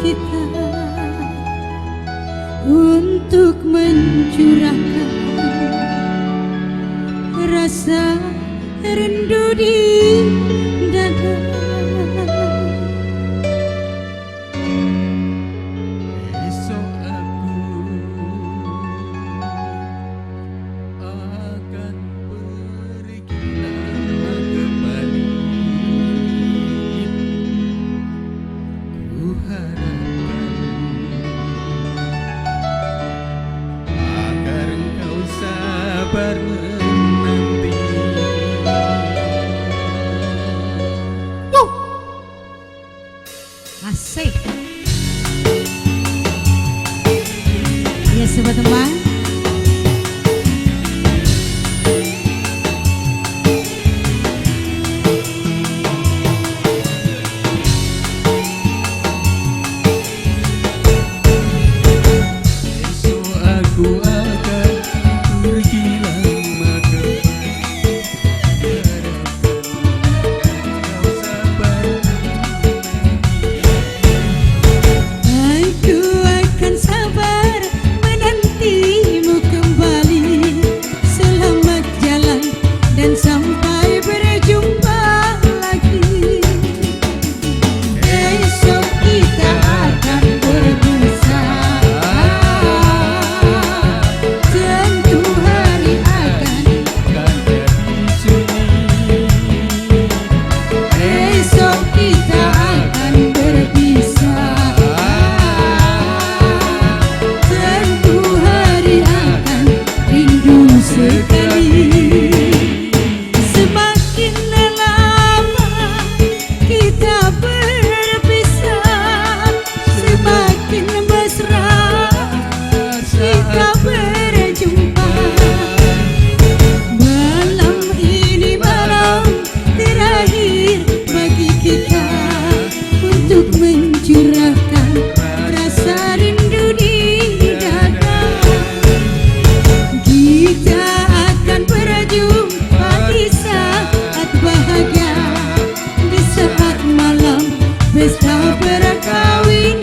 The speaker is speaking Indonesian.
kita untuk mencurahkan rasa rindu di dada. Esok aku akan pergi lama kembali. Ku harapkan agar engkau sabar menanti. Asik. Ya sobat teman, Esok aku akan pergi lama kembali. Harapkan engkau sabar aku akan sabar menantimu kembali. Selamat jalan dan sampai berjumpa lagi. Esok kita akan berpisah, tentu hari akan. kan jadi sunyi. Esok kita akan berpisah, tentu hari akan rindu sekali. Semakin lama kita berpisah, semakin mesra kita berjumpa. Malam ini malam terakhir bagi kita untuk mencurahkan rasa rindu di dada. Kita akan berjumpa di saat bahagia, di saat malam pesta perkawinan.